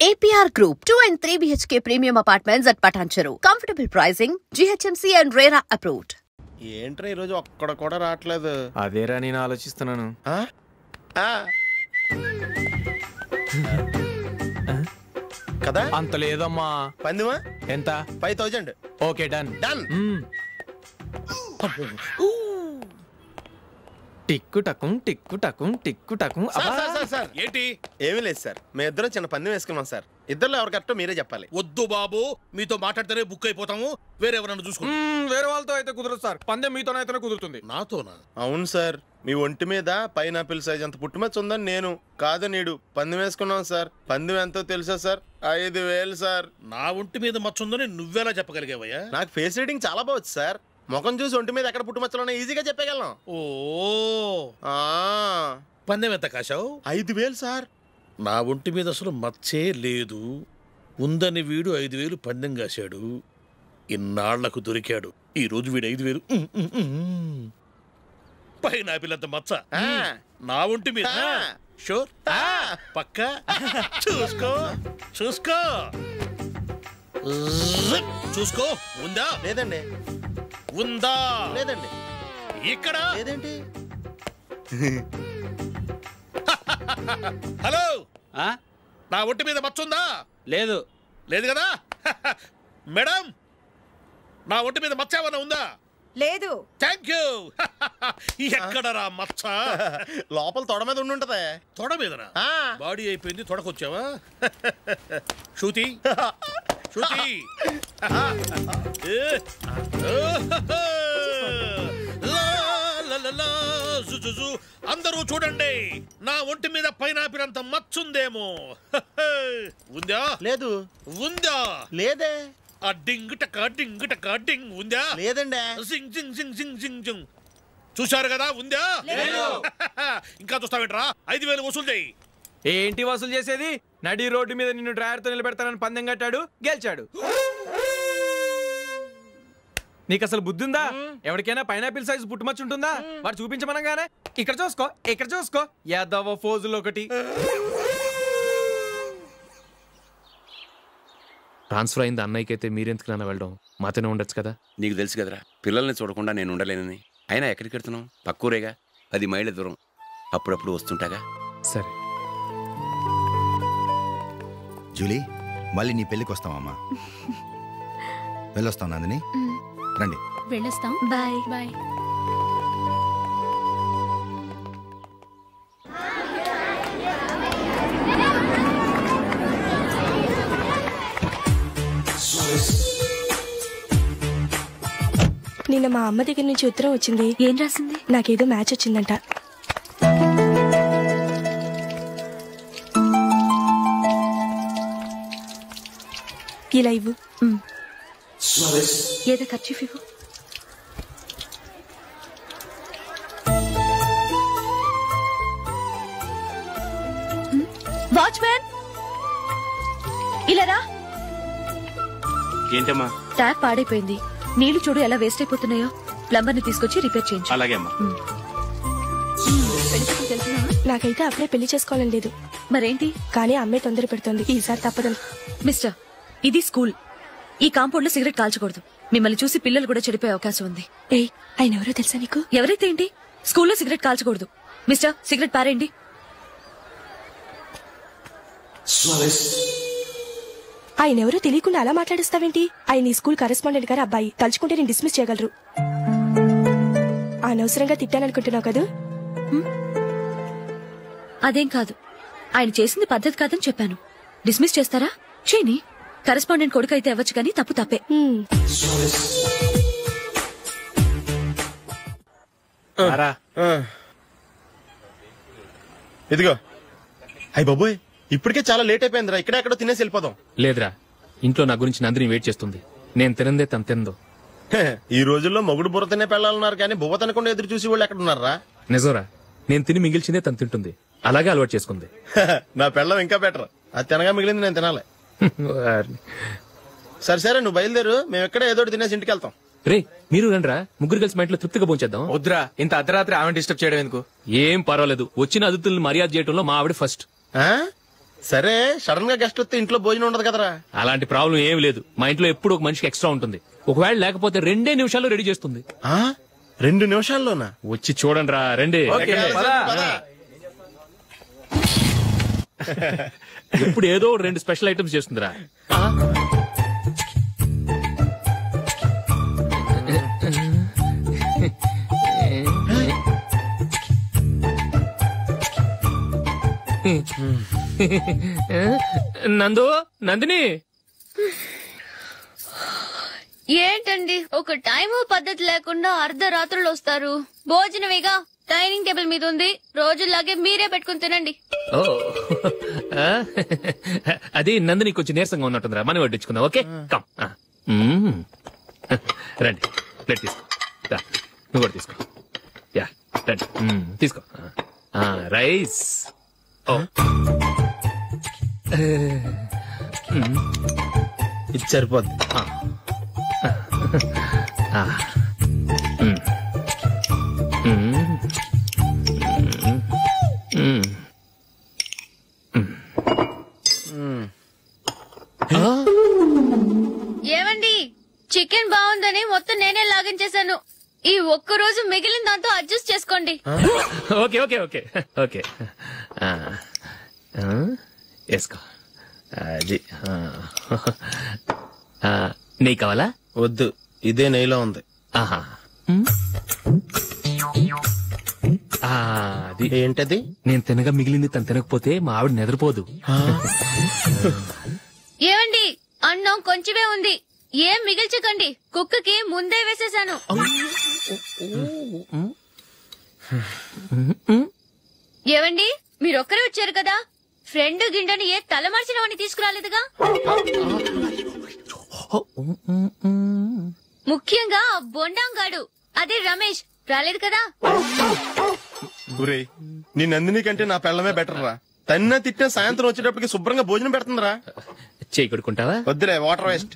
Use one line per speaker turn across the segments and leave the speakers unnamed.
APR Group, 2 and 3 BHK premium apartments at Patancheru. Comfortable pricing, GHMC and RERA approved.
ఏంట్రా ఈరోజు ఒక్కడ కూడా రావట్లేదు.
అదేరా నేను ఆలోచిస్తున్నాను.
కదా
అంత లేదమ్మా.
పందిమా
ఎంత?
5000.
Okay done
done.
టిక్కు టకుం టిక్కు టకుం టిక్కు టకుం.
సార్
ఏంటి?
ఏమీ లేదు సార్, మేము ఇద్దరం చిన్న పందెం వేసుకున్నాం సార్. ఇద్దరులో ఎవరు కరెక్టో మీరే చెప్పాలి.
వద్దు బాబు, మీతో మాట్లాడితేనే బుక్ అయిపోతాము. వేరెవరన్నా చూసుకుంటాం.
వేరే వాళ్ళతో అయితే కుదరదు సార్, పందెం మీతోనైతేనే కుదురుతుంది.
నాతోనా?
అవును సార్, మీ ఒంటి మీద పైనాపిల్ సైజ్ అంత పుట్టుమచ్చ ఉందని నేను కాదు నీడు పందెం వేసుకున్నాం సార్. పందెం ఎంతో తెలుసా సార్? 5000 సార్.
నా ఒంటి మీద మచ్చ ఉందని నువ్వెలా చెప్పగలిగావయ్యా?
నాకు ఫేస్ రీడింగ్ చాలా బాగుంది సార్. ముఖం చూసి ఒంటి మీద ఎక్కడ పుట్టుమచ్చలో ఈజీగా చెప్పగలం.
ఓ పందెం ఎంత కాశావు?
5000 సార్.
నా ఒంటి మీద అసలు మచ్చే లేదు. ఉందని వీడు 5000 పందెం కాశాడు. ఇన్నాళ్లకు దొరికాడు. ఈ రోజు వీడు 5000. పైన పిల్లంత మచ్చ నా ఒంటి మీద. షూర్? పక్క చూసుకో చూసుకో చూసుకో. ఉందా?
లేదండి.
ఉందా?
లేదండి.
ఇక్కడ
లేదేంటి?
హలో, నా ఒంటి మీద మచ్చ ఉందా?
లేదు.
లేదు కదా? మేడం, నా ఒంటి మీద మచ్చ ఏమన్నా ఉందా?
లేదు.
Thank you. ఎక్కడరా మచ్చ?
లోపల తొడ మీద ఉండుంటదే.
తొడ మీదనా? బాడీ అయిపోయింది, తొడకొచ్చావా? శృతి శృతి, అందరూ చూడండి, నా ఒంటి మీద పైనాపిల్ అంత మచ్చుందేమో. ఉందా?
లేదు.
ఉందా?
లేదే.
ఆ డింగ్ టక డింగ్ టక డింగ్ ఉందా?
లేదండి.
జింగ్ జింగ్ జింగ్ జింగ్ జింగ్ జింగ్. చూశారు కదా? ఉందా? ఇంకా చూస్తావేంట్రా? 5000 వసూలు చేయి.
ఏంటి వసూలు చేసేది? నడి రోడ్డు మీద నిన్ను డ్రైవర్తో నిలబెడతానని పందెం కట్టాడు, గెలిచాడు. నీకు అసలు బుద్ధి ఉందా? ఎవరికైనా పైనాపిల్ సైజ్ పుట్టుమచ్చు ఉంటుందా? వాడు చూపించమనగానే ఇక్కడ చూసుకో ఇక్కడ చూసుకో యాదవ ఫోజులు ఒకటి.
ట్రాన్స్ఫర్ అయింది అన్నయ్యకి అయితే మీరెందుకు నాన్న వెళ్ళడం? మాతోనే ఉండొచ్చు కదా.
నీకు తెలుసు కదరా, పిల్లల్ని చూడకుండా నేను ఉండలేనని. అయినా ఎక్కడికి వెళ్తున్నావు? పక్కూరేగా, 10 మైళ్ళ దూరం. అప్పుడప్పుడు వస్తుంటాగా.
సరే
జూలీ, మళ్ళీ నీ పెళ్ళికి వస్తామమ్మా. వెళ్ళొస్తాం నందిని, రండి.
వెళ్ళొస్తాం. Bye bye.
నిన్న మా అమ్మ దగ్గర నుంచి ఉత్తరం వచ్చింది.
ఏం రాసింది?
నాకేదో మ్యాచ్ వచ్చిందంట. ఇలా ఇవ్వు.
ఏదో ఖర్చు ఇవ్వు. వాచ్మ్యాన్, ఇలా రా.
ఏంటమ్మా?
ట్యాప్ పాడైపోయింది. నీళ్లు చూడు ఎలా వేస్ట్ అయిపోతున్నాయో. ప్లంబర్ ని తీసుకొచ్చి రిపేర్ చేయించు.
అలాగే అమ్మా.
నాకైతే అప్పుడే పెళ్లి చేసుకోవాలని లేదు.
మరేంటి?
కానీ అమ్మాయి తొందర పెడుతోంది. ఈసారి తప్పదని.
మిస్టర్, ఇది స్కూల్. ఈ కాంపౌండ్ లో సిగరెట్ కాల్చకూడదు. మిమ్మల్ని చూసి పిల్లలు కూడా చెడిపోయే అవకాశం ఉంది.
ఏయ్, ఆయన ఎవరో తెలుసా నీకు?
ఎవరైతే ఏంటి? స్కూల్లో సిగరెట్ కాల్చకూడదు. మిస్టర్, సిగరెట్ పారేయండి.
ఆయన ఎవరో తెలియకుండా అలా మాట్లాడిస్తావేంటి? ఆయన ఈ స్కూల్ కరెస్పాండెంట్ గారు అబ్బాయి. తలుచుకుంటే నేను డిస్మిస్ చేయగలరు. అనవసరంగా తిట్టాననుకుంటున్నావు కదా?
అదేం కాదు, ఆయన చేసింది పద్ధతి కాదని చెప్పాను. డిస్మిస్ చేస్తారా? చేయని. కరెస్పాండెంట్ కొడుకు అయితే అవ్వచ్చు కానీ తప్పు తప్పే.
ఇదిగో. అయ్య బాబోయ్, ఇప్పటికే చాలా లేట్ అయిపోయిందిరా. ఇక్కడెక్కడో తినేసి వెళ్ళిపోదాం.
లేదురా, ఇంట్లో నా గురించి నందిని వెయిట్ చేస్తుంది. నేను తినందే తను తిందో.
ఈ రోజుల్లో మొగుడు బుర్ర తినే పెళ్ళాలన్నారు కానీ బువ్వ తినకుండా ఎదురు చూసి వాళ్ళు ఎక్కడ ఉన్నారా?
నిజంరా, నేను తిని మిగిల్చిందే తను తింటుంది. అలాగే అలవాటు చేసుకుంది.
నా పెళ్ళం ఇంకా బెటర్. అది తినగా మిగిలింది నేను తినాలి. సరే సరే, నువ్వు బయలుదేరు. మేము ఎక్కడ ఏదో తినేసి ఇంటికి వెళ్తాం.
రే, మీరు రండిరా, ముగ్గురు కలిసి మా ఇంట్లో తృప్తిగా పోంచేద్దాం.
వద్దురా, ఇంత అర్ధరాత్రి ఆమె డిస్టర్బ్ చేయడం ఎందుకు?
ఏం పర్వాలేదు, వచ్చిన అతిథులను మర్యాద చేయడంలో మా ఆవిడ ఫస్ట్.
సరే సడన్ గా గెస్ట్ వస్తే ఇంట్లో భోజనం ఉండదు కదరా.
అలాంటి ప్రాబ్లం ఏమి లేదు. మా ఇంట్లో ఎప్పుడు ఒక మనిషికి ఎక్స్ట్రా ఉంటుంది. ఒకవేళ లేకపోతే 2 నిమిషాల్లో రెడీ చేస్తుంది.
2 నిమిషాల్లోనా?
వచ్చి చూడండి రా, రండి. ఇప్పుడు ఏదో 2 స్పెషల్ ఐటమ్స్ చేస్తుందిరా. నందిని
ఏంటండి ఒక టైము పద్ధతి లేకుండా అర్ధరాత్రులు వస్తారు. భోజనమేగా డైనింగ్ టేబుల్ మీద ఉంది. రోజుల్లాగే మీరే పెట్టుకుని తినండి.
అది నందిని కొంచెం నీరసంగా ఉన్నట్టుందిరా, మనం వడ్డించుకుందాం. Okay come. రండి, ప్లేట్ తీసుకో. నువ్వు కూడా తీసుకో. యా రండి, తీసుకో. రైస్
ఇది సరిపోద్ది.
ఏమండి, చికెన్ బాగుందని మొత్తం నేనే లాగించేశాను. ఈ ఒక్కరోజు మిగిలిన దాంతో అడ్జస్ట్ చేసుకోండి.
ఓకే ఓకే ఓకే ఓకే వేసుకో. అది నెయ్యి కావాలా?
వద్దు, ఇదే నెయ్యిలో ఉంది.
ఆహా, అది
ఏంటది?
నేను తినగా మిగిలింది తను తినకపోతే మా ఆవిడ నిద్రపోదు.
ఏమండి, అన్నం కొంచెమే ఉంది, ఏం మిగిల్చకండి. కుక్కకి ముందే వేసేశాను. ఏవండి, మీరొక్కరే వచ్చారు కదా, ఫ్రెండ్ గిండని ఏ తలమార్చిన వాడిని తీసుకురాలేదుగా. ముఖ్యంగా బొండాంగాడు, అదే రమేష్ రాలేదు కదా.
గురే, నీ నందిని కంటే నా పెళ్ళమే బెటర్ రా. తన్న తిట్టిన సాయంత్రం వచ్చేటప్పటికి శుభ్రంగా భోజనం పెడుతుందిరా.
చేయి కొడుకుంటావా?
వద్దులే, వాటర్ వేస్ట్.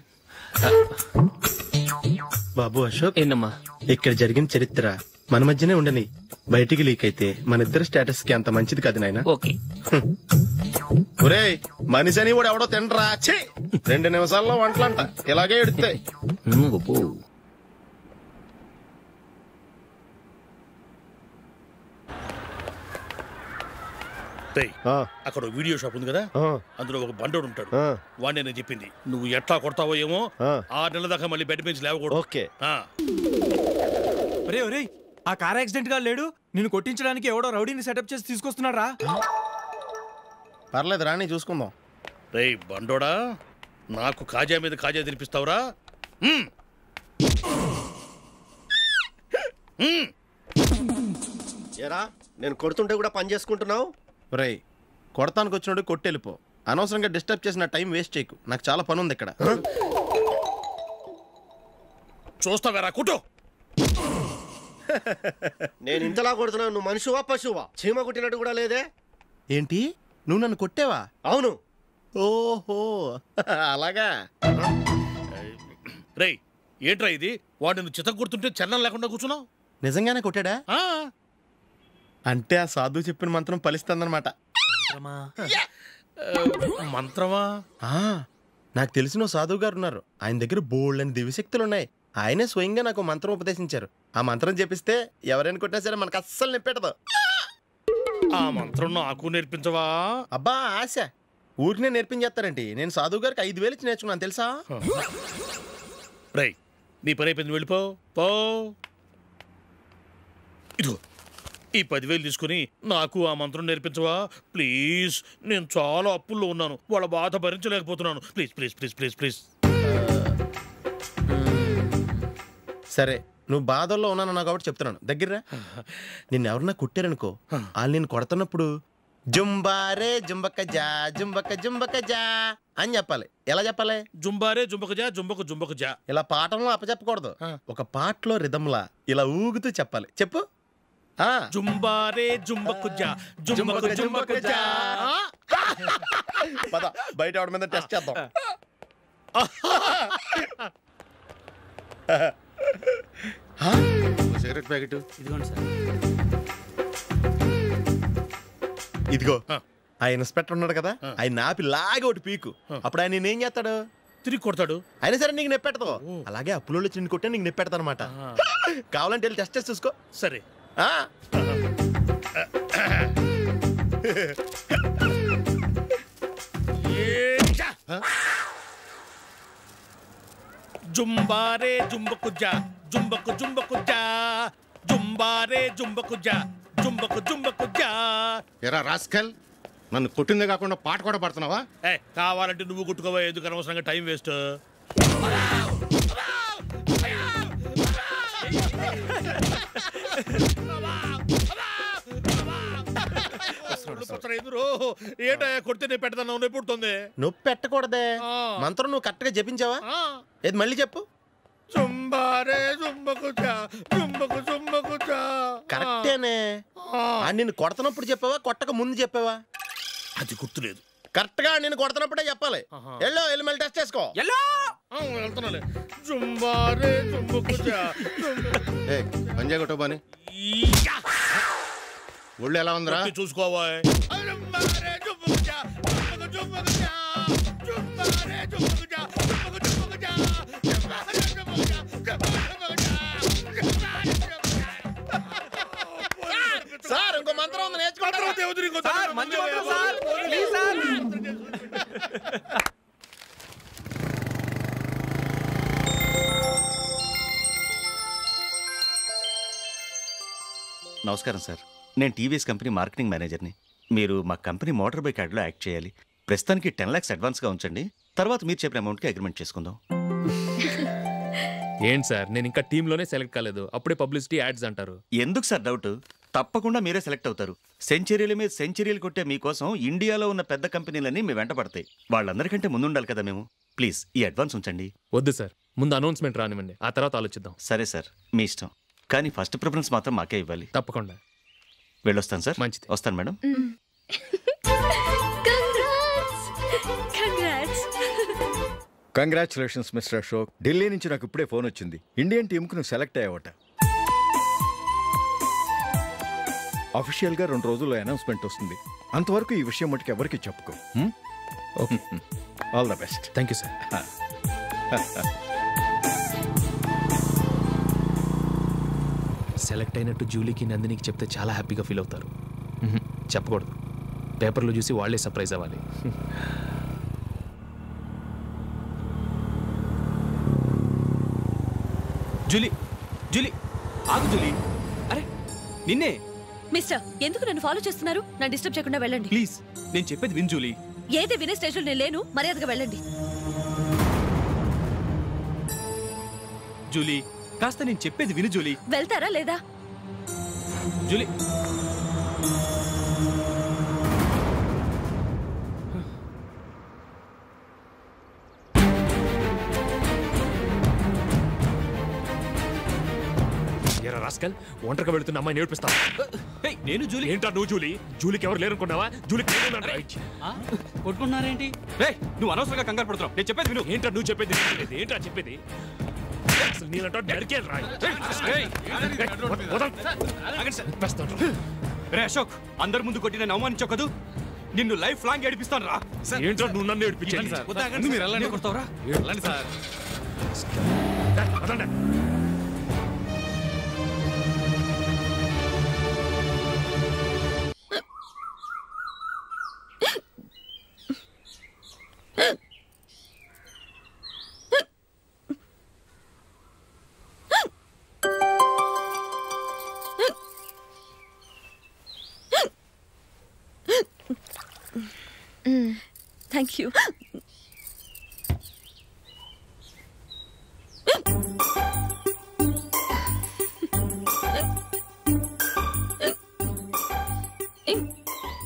బాబు అశోక్,
ఏంటమ్మా
ఇక్కడ జరిగిన చరిత్ర మన మధ్యనే ఉండని. బయటికి లీక్ అయితే మన ఇద్దరు స్టేటస్ కి అంత మంచిది కాదు నాయన.
ఓకే.
ఒరే, మనిషి అని కూడా ఎవడో తినరా. 2 నిమిషాల్లో వంటలంట ఇలాగే ఎడుతాయి.
అక్కడ వీడియో షాప్ ఉంది కదా, అందులో ఒక బండోడు ఉంటాడు. వాడిని నేను చెప్పింది నువ్వు ఎట్లా కొడతావో ఏమో. 6 నెలల దాకా మళ్ళీ బెడ్ పెంచి లేవకూడదు.
ఓకే. ఒరే ఒరే, ఆ కార్ యాక్సిడెంట్ గా లేడు, నిన్ను కొట్టించడానికి ఎవడో రౌడీని సెటప్ చేసి తీసుకొస్తున్నాడు రా.
పర్లేదు రాని, చూసుకుందాం.
రేయ్ బండోడా, నాకు కాజా మీద కాజా తినిపిస్తావురా?
ఏరా, నేను కొడుతుంటే కూడా పని చేసుకుంటున్నావు?
రేయ్, కొడతానికి వచ్చినోడు కొట్టెళ్ళిపో. అనవసరంగా డిస్టర్బ్ చేసిన టైం వేస్ట్ చేయకు. నాకు చాలా పని ఉంది ఇక్కడ.
చూస్తావేరా కుట్టు.
నేను ఇంతలా కొడుతున్నాను, నువ్వు మనిషివా పశువా? చీమ కుట్టినట్టు కూడా లేదే.
ఏంటి, నువ్వు నన్ను కొట్టావా?
అవును.
ఓహో అలాగా.
రేయ్ ఏంట్రా ఇది? వాడు నువ్వు చిత్త కొడుతుంటే చలనం లేకుండా కూర్చున్నావు.
నిజంగానే కొట్టాడా? అంటే ఆ సాధువు చెప్పిన మంత్రం ఫలిస్తుందన్నమాట.
మంత్రమా?
నాకు తెలిసిన సాధువు గారు ఉన్నారు. ఆయన దగ్గర బోల్డని దివ్యశక్తులు ఉన్నాయి. ఆయనే స్వయంగా నాకు మంత్రం ఉపదేశించారు. ఆ మంత్రం చెప్పిస్తే ఎవరైనా కొట్టినా సరే మనకు అస్సలు నిప్పెట్టదు.
ఆ మంత్రం నాకు నేర్పించవా?
అబ్బా ఆశ, ఊరినే నేర్పించేస్తారండి. నేను సాధువు గారికి 5,000 ఇచ్చి నేర్చుకున్నాను తెలుసా.
రేయ్, నీ పని అయిపోయింది, వెళ్ళిపో. పో. ఇదిగో ఈ 10,000 తీసుకుని నాకు ఆ మంత్రం నేర్పించవా ప్లీజ్? నేను చాలా అప్పుల్లో ఉన్నాను, వాళ్ళ బాధ భరించలేకపోతున్నాను. Please please please please please.
సరే, నువ్వు బాధల్లో ఉన్నాను నాకు కాబట్టి చెప్తున్నాను. దగ్గర నిన్ను ఎవరన్నా కుట్టారనుకో, వాళ్ళు నేను కొడుతున్నప్పుడు జుంబారే జుంబక జా జుంబక జుంబక జా అని చెప్పాలి. ఎలా చెప్పాలి?
జుంబారే జుంబక జా జుంబక జుంబక జా.
ఇలా పాఠంలో అప్పచెప్పకూడదు, ఒక పాటలో రిధంలా ఇలా ఊగుతూ చెప్పాలి. చెప్పు.
జుంబారే జుంబకు జా జుంబకు జుంబకు జా.
పద బయట ఆవిడ మీద టెస్ట్ చేద్దాం. సిగరెట్ ప్యాకెట్ ఇదిగోండి సార్. ఇదిగో ఆ ఇన్స్పెక్టర్ ఉన్నాడు కదా, ఆయన నాపి లాగే ఒకటి పీకు. అప్పుడు ఆయన నేనేం చేస్తాడు?
తిరిగి కొడతాడు.
అయినా సరే నీకు నెప్పెడతావు. అలాగే అప్పులో చిన్న కొట్టే నీకు నెప్పెడతా అనమాట. కావాలంటే వెళ్ళి టెస్ట్ చేసి చూసుకో.
సరే. జుంబారే జుంబకుజా జుంబకు జుంబకుజా జుంబారే జుంబకుజా జుంబకు జుంబకుజా.
ఎరా రాస్కల్, నన్ను కొట్టిందే కాకుండా పాట కూడా పడుతున్నావా?
కావాలంటే నువ్వు కొట్టుకోవా, ఎందుకు అనవసరంగా టైం వేస్ట్. ఏంటో కొడితే నేను పెడతాను, నొప్పి పుడుతుంది.
నొప్పి పెట్టకూడదే. మంత్రం నువ్వు కరెక్ట్ గా జపించావా? ఏది మళ్ళీ చెప్పు. కరెక్టేనే. నిన్ను కొడుతున్నప్పుడు చెప్పావా, కొట్టక ముందు చెప్పావా?
అది గుర్తులేదు.
కరెక్ట్ గా నేను కొడుతున్నప్పుడే చెప్పాలి. ఎల్లో వెళ్ళి మళ్ళీ టెస్ట్ చేసుకో.
వెళ్తున్నాలే. జుంబారే జుంబకుజా.
పంజాయ్ కొట్టబాని ఒళ్ళు ఎలా ఉందిరా
చూసుకోవా.
సార్ ఇంకో మంత్రం ఉంది, నేర్చుకుంటారు.
నమస్కారం సార్, నేను టీవీఎస్ కంపెనీ మార్కెటింగ్ మేనేజర్ని. మీరు మా కంపెనీ మోటార్ బైక్ యాడ్లో యాక్ట్ చేయాలి. ప్రస్తుతానికి 10 lakhs అడ్వాన్స్గా ఉంచండి, తర్వాత మీరు చెప్పిన అమౌంట్కి అగ్రిమెంట్ చేసుకుందాం.
ఏంటి సార్, నేను ఇంకా టీంలోనే సెలెక్ట్ కాలేదు, అప్పుడే పబ్లిసిటీ యాడ్స్ అంటారు.
ఎందుకు సార్ డౌట్? తప్పకుండా మీరే సెలెక్ట్ అవుతారు. సెంచరీల మీద సెంచరీలు కొట్టే మీకోసం ఇండియాలో ఉన్న పెద్ద కంపెనీలన్నీ మీ వెంట పడతాయి. వాళ్ళందరికంటే ముందుండాలి కదా మేము. ప్లీజ్ ఈ అడ్వాన్స్ ఉంచండి.
వద్దు సార్, ముందు అనౌన్స్మెంట్ రానివ్వండి, ఆ తర్వాత ఆలోచిద్దాం.
సరే సార్, మీ ఇష్టం, కానీ ఫస్ట్ ప్రిఫరెన్స్ మాత్రం మాకే ఇవ్వాలి.
తప్పకుండా.
వెళ్ళొస్తాను సార్.
మంచిది.
వస్తాను madam.
Congratulations mister Ashok. Delhi నుంచి నాకు ఇప్పుడే ఫోన్ వచ్చింది. ఇండియన్ టీంకు నువ్వు సెలెక్ట్ అయ్యావట. అఫీషియల్గా 2 రోజుల్లో అనౌన్స్మెంట్ వస్తుంది. అంతవరకు ఈ విషయం మటుకు ఎవరికి చెప్పుకో. All the best.
Thank you sir. Select అయినట్టు జూలీకి, నందినికి చెప్తే చాలా హ్యాపీగా ఫీల్ అవుతారు. చెప్పకూడదు, పేపర్లో చూసి వాళ్ళే సర్ప్రైజ్ అవ్వాలి.
జూలీ, జూలీ ఆగు జూలీ. అరే నిన్నే.
మిస్టర్, ఎందుకు నన్ను ఫాలో చేస్తున్నారు? నన్ను డిస్టర్బ్ చేయకుండా వెళ్ళండి
ప్లీజ్. నేను చెప్పేది విన్ జూలీ.
ఏదే వినే స్టేజ్లో నేను లేను, మర్యాదగా వెళ్ళండి.
జూలీ కాస్త నేను చెప్పేది విను జూలీ.
వెళ్తారా లేదా?
జూలీ
రాస్కల్, ఒంటరిగా వెళుతున్న అమ్మాయి నేర్పిస్తా.
నేను జూలీ.
ఏంటా నువ్వు జూలీ? జూలీకి ఎవరు లేరనుకున్నావా? జూలీకి
కొట్టుకున్నారేంటి? నువ్వు అనవసరంగా కంగారు పడుతున్నావు. నేను చెప్పేది విను.
ఏంటా నువ్వు చెప్పేది? ఏంటా చెప్పేది?
రే అశోక్, అందరి ముందు కొట్టి నేను అవమానించావు కదూ, నిన్ను లైఫ్ లాంగ్ ఏడిపిస్తాను రా.
ఏంటో నువ్వు నన్ను ఏడిపించాలి.
మీరు వెళ్ళండి. కొడతావురా? వెళ్ళండి సార్.
Thank you.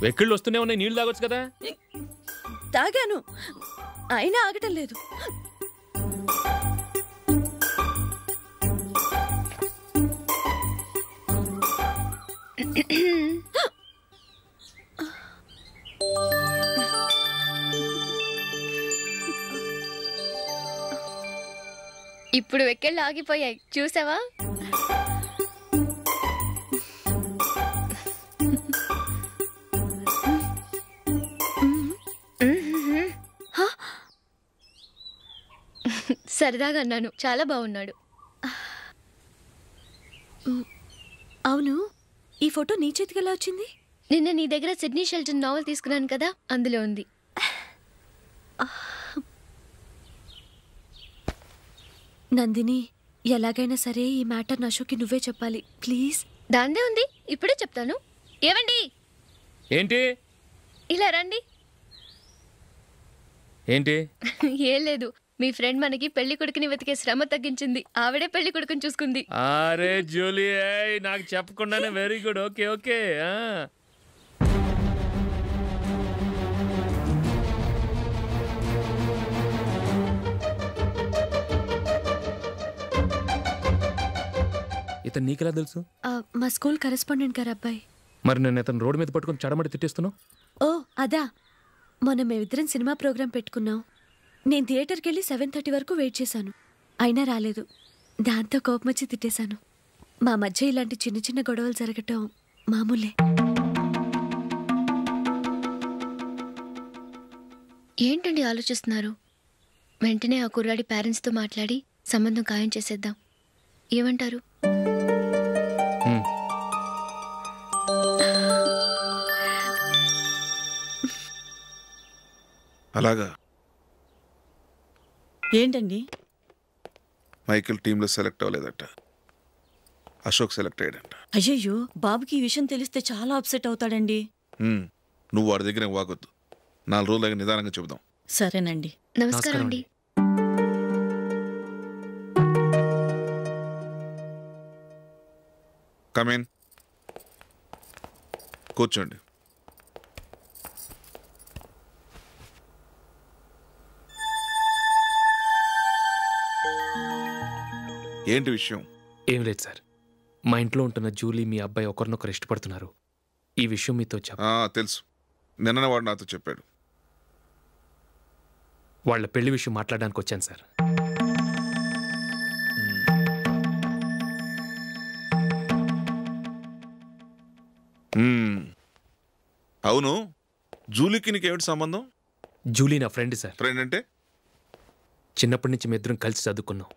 వెక్కిళ్ళు వస్తూనే ఉన్నాయి, నీళ్లు తాగొచ్చు కదా.
తాగాను, అయినా ఆగటం లేదు.
ఇప్పుడు వెక్కెళ్ళు ఆగిపోయాయి, చూసావా? సరదాగా అన్నాను. చాలా బాగున్నాడు.
అవును, ఈ ఫోటో నీ చేతికి ఎలా వచ్చింది?
నిన్న నీ దగ్గర సిడ్నీ షెల్టన్ నావెల్ తీసుకున్నాను కదా, అందులో ఉంది.
నందిని, ఎలాగైనా సరే ఈ మ్యాటర్ అశోక్కి నువ్వే చెప్పాలి ప్లీజ్.
దాందే ఉంది, ఇప్పుడే చెప్తాను. ఏవండి,
ఏంటి
ఇలా రండి.
ఏంటి?
ఏం లేదు, మీ ఫ్రెండ్ మనకి పెళ్లి కొడుకుని వెతికే శ్రమ తగ్గించింది. ఆవిడే పెళ్లి కొడుకుని చూసుకుంది.
అరే జూలీ, నాకు చెప్పకుండానే వెరీ గుడ్. Okay okay. ఇతను నీకెలా తెలుసు?
మా స్కూల్ కరెస్పాండెంట్ గారు అబ్బాయి.
మరి నేను ఇతను రోడ్డు మీద పట్టుకుని చడమడి తిట్టేస్తున్నావు.
ఓ అదా, మొన్న మేమిద్దరం సినిమా ప్రోగ్రాం పెట్టుకున్నాం. నేను థియేటర్కి వెళ్ళి 7:30 వరకు వెయిట్ చేశాను, అయినా రాలేదు. దాంతో కోపం వచ్చి తిట్టేశాను. మా మధ్య ఇలాంటి చిన్న చిన్న గొడవలు జరగటం మామూలే.
ఏంటండి ఆలోచిస్తున్నారు? వెంటనే ఆ కుర్రాడి పేరెంట్స్తో మాట్లాడి సంబంధం ఖాయం చేసేద్దాం. ఏమంటారు?
అలాగా?
ఏంటండి?
మైకేల్ టీంలో సెలెక్ట్ అవ్వలేదట, అశోక్ సెలెక్ట్ అయ్యాడంట.
అయ్యయ్యో, బాబుకి ఈ విషయం తెలిస్తే చాలా అప్సెట్ అవుతాడండి.
నువ్వు వాడి దగ్గర వాగొద్దు, 4 రోజులు నిదానంగా చెబుదాం.
సరేనండి.
నమస్కారం అండి.
కమేన్, కూర్చోండి. ఏంటి విషయం?
ఏం లేదు సార్, మా ఇంట్లో ఉంటున్న జూలీ మీ అబ్బాయి ఒకరినొకరు ఇష్టపడుతున్నారు. ఈ విషయం మీతో
తెలుసు, నిన్న వాడు నాతో చెప్పాడు.
వాళ్ళ పెళ్లి విషయం మాట్లాడడానికి వచ్చాను సార్.
అవును, జూలీకి నీకేమిటి సంబంధం?
జూలీ నా ఫ్రెండ్ సార్.
ఫ్రెండ్ అంటే?
చిన్నప్పటి నుంచి మీ ఇద్దరం కలిసి చదువుకున్నాం.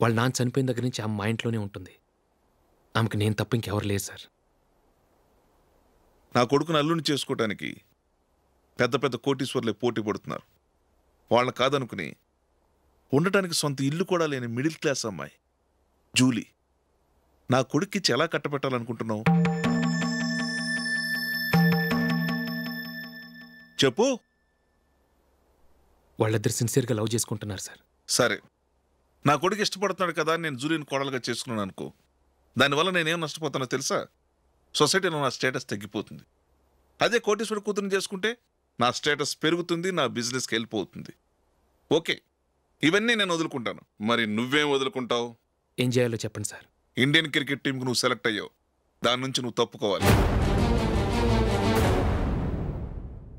వాళ్ళ నాన్న చనిపోయిన దగ్గర నుంచి ఆమె మా ఇంట్లోనే ఉంటుంది. ఆమెకు నేను తప్ప ఇంకెవరు లేదు సార్.
నా కొడుకును అల్లుని చేసుకోవటానికి పెద్ద పెద్ద కోటీశ్వర్లే పోటీ పడుతున్నారు. వాళ్ళని కాదనుకుని ఉండటానికి సొంత ఇల్లు కూడా లేని మిడిల్ క్లాస్ అమ్మాయి జూలీ నా కొడుక్కిచ్చి ఎలా కట్టబెట్టాలనుకుంటున్నావు? చెప్పు.
వాళ్ళిద్దరు సిన్సియర్గా లవ్ చేసుకుంటున్నారు సార్.
సరే, నా కొడుకు ఇష్టపడుతున్నాడు కదా అని నేను జూలీని కోడలుగా చేసుకున్నాను అనుకో, దానివల్ల నేనేం నష్టపోతానో తెలుసా? సొసైటీలో నా స్టేటస్ తగ్గిపోతుంది. అదే కోటీశ్వరుడు కూతురుని చేసుకుంటే నా స్టేటస్ పెరుగుతుంది, నా బిజినెస్కి వెళ్ళిపోతుంది. ఓకే, ఇవన్నీ నేను వదులుకుంటాను. మరి నువ్వేం వదులుకుంటావు?
ఏం చేయాలో చెప్పండి సార్.
ఇండియన్ క్రికెట్ టీంకి నువ్వు సెలెక్ట్ అయ్యావు, దాని నుంచి నువ్వు తప్పుకోవాలి.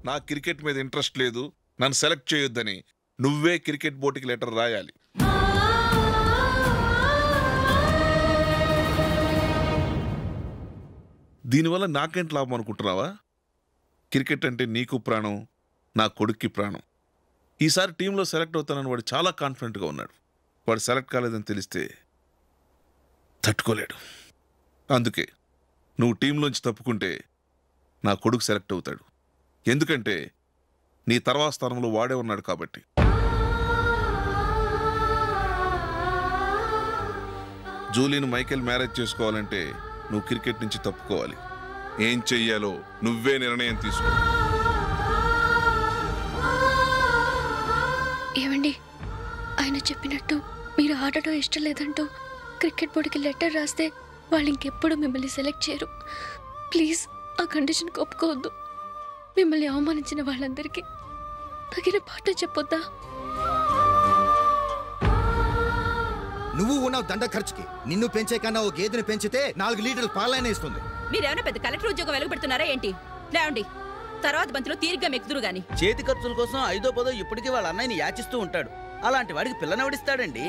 నా క్రికెట్ మీద ఇంట్రెస్ట్ లేదు, నన్ను సెలెక్ట్ చేయొద్దని నువ్వే క్రికెట్ బోర్డుకి లెటర్ రాయాలి. దీనివల్ల నాకేంటి లాభం అనుకుంటున్నావా? క్రికెట్ అంటే నీకు ప్రాణం, నా కొడుక్కి ప్రాణం. ఈసారి టీంలో సెలెక్ట్ అవుతానని వాడు చాలా కాన్ఫిడెంట్గా ఉన్నాడు. వాడు సెలెక్ట్ కాలేదని తెలిస్తే తట్టుకోలేడు. అందుకే నువ్వు టీంలోంచి తప్పుకుంటే నా కొడుకు సెలెక్ట్ అవుతాడు. ఎందుకంటే నీ తర్వాత స్థానంలో వాడే ఉన్నాడు కాబట్టి. జూలీని మైకేల్ మ్యారేజ్ చేసుకోవాలంటే నువ్వు క్రికెట్ నుంచి తప్పుకోవాలి. ఏం చెయ్యాలో నువ్వే నిర్ణయం తీసుకో.
ఏమండి, ఆయన చెప్పినట్టు మీరు ఆడటం ఇష్టం లేదంటూ క్రికెట్ బోర్డుకి లెటర్ రాస్తే వాళ్ళు ఇంకెప్పుడు మిమ్మల్ని సెలెక్ట్ చేయరు. ప్లీజ్ ఆ కండిషన్కి ఒప్పుకోవద్దు. మిమ్మల్ని అవమానించిన వాళ్ళందరికీ తగిన పాట చెప్పొద్దా?
నువ్వు ఉన్నావు దండ ఖర్చుకి. నిన్ను పెంచే కన్నా ఓ గేదెని పెంచితే 4 లీటర్లు పాలైనా ఇస్తుంది.
మీరేమైనా పెద్ద కలెక్టర్ ఉద్యోగం వెలుగుపెడుతున్నారా ఏంటి? లేవండి, తర్వాత బంతిలో తీరిగ్గా మెక్కుదురు గాని.
చేతి ఖర్చుల కోసం 5ో 10ో ఇప్పటికీ వాళ్ళ అన్నయ్యని యాచిస్తూ ఉంటాడు. అలాంటి వాడికి పిల్లనెవడిస్తాడండి?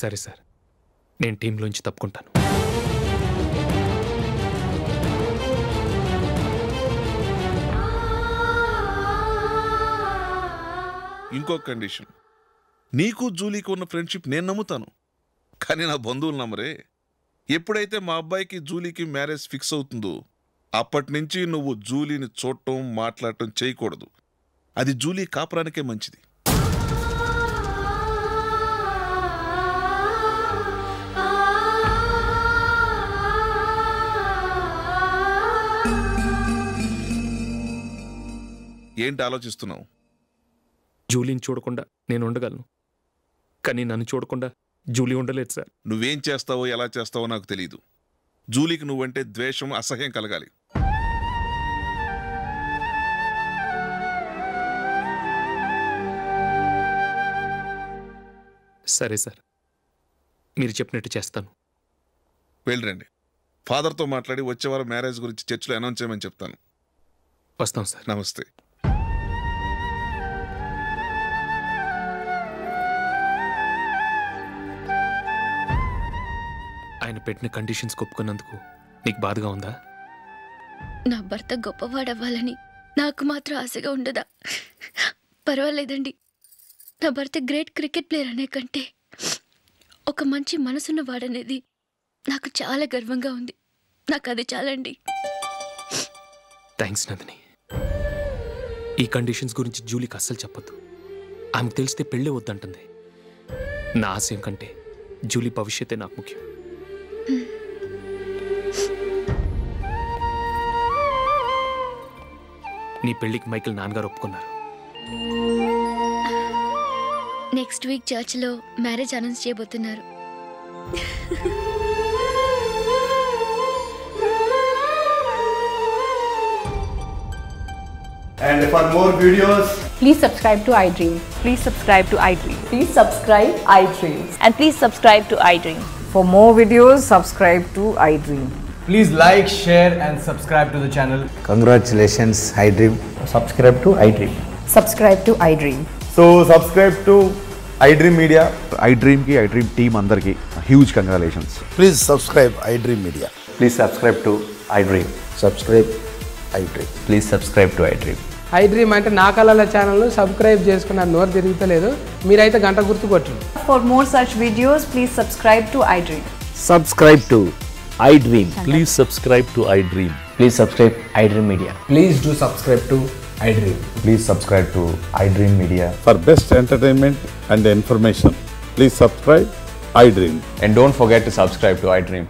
సరే సార్, నేను టీంలోంచి తప్పుకుంటాను.
ఇంకో కండిషన్, నీకు జూలీకి ఉన్న ఫ్రెండ్షిప్ నేను నమ్ముతాను, కానీ నా బంధువులు నమ్మరే. ఎప్పుడైతే మా అబ్బాయికి జూలీకి మ్యారేజ్ ఫిక్స్ అవుతుందో అప్పటి నుంచి నువ్వు జూలీని చూడటం మాట్లాడటం చేయకూడదు. అది జూలీ కాపురానికే మంచిది. ఏంటి ఆలోచిస్తున్నావు?
జూలీని చూడకుండా నేను ఉండగలను, కానీ నన్ను చూడకుండా జూలీ ఉండలేదు సార్.
నువ్వేం చేస్తావో ఎలా చేస్తావో నాకు తెలియదు. జూలీకి నువ్వంటే ద్వేషం, అసహ్యం కలగాలి.
సరే సార్, మీరు చెప్పినట్టు చేస్తాను.
వెళ్ళరండి, ఫాదర్తో మాట్లాడి వచ్చేవారం మ్యారేజ్ గురించి చర్చిలో అనౌన్స్ చేయమని చెప్తాను.
వస్తాం సార్.
నమస్తే.
ఆయన పెట్టిన కండిషన్స్ ఒప్పుకున్నందుకు నీకు బాధగా ఉందా?
నా భర్త గొప్పవాడవ్వాలని నాకు మాత్రం ఆశగా ఉండదా? పర్వాలేదండి. నా భర్త గ్రేట్ క్రికెట్ ప్లేయర్ అనే కంటే ఒక మంచి మనసున్న వాడనేది నాకు చాలా గర్వంగా ఉంది. నాకు అది చాలండి.
థ్యాంక్స్ నందిని. ఈ కండిషన్స్ గురించి జూలీకి అస్సలు చెప్పొద్దు. ఆమెకు తెలిస్తే పెళ్ళే వద్దంటుంది. నా ఆశయం కంటే జూలీ భవిష్యత్తే నాకు ముఖ్యం. నీ పెళ్లికి మైకిల్ నాన్నగారు ఒప్పుకున్నారు.
నెక్స్ట్ వీక్ చర్చ్లో మ్యారేజ్ అనౌన్స్ చేయబోతున్నారు.
And for more videos,
please subscribe to iDream. Please subscribe to iDream. Please subscribe iDream. And please subscribe to iDream. For more videos, subscribe to iDream.
please like, share and subscribe to the channel.
Congratulations, iDream.
Subscribe to iDream.
Subscribe to iDream.
So subscribe to iDream Media.
iDream ki iDream team andarki huge congratulations.
Please subscribe iDream Media.
Please subscribe to iDream.
Subscribe iDream.
Please subscribe to iDream.
iDream అంటే నా కళల channel subscribe చేసుకున్న నోరు తిరుగుతలేదు. మీరైతే గంట గుర్తు కొట్టండి.
For more such videos, please subscribe to iDream.
Subscribe to iDream. Please subscribe to iDream.
Please subscribe iDream Media.
Please do subscribe to iDream.
Please subscribe to iDream Media.
For best entertainment and information, please subscribe iDream.
And don't forget to subscribe to iDream.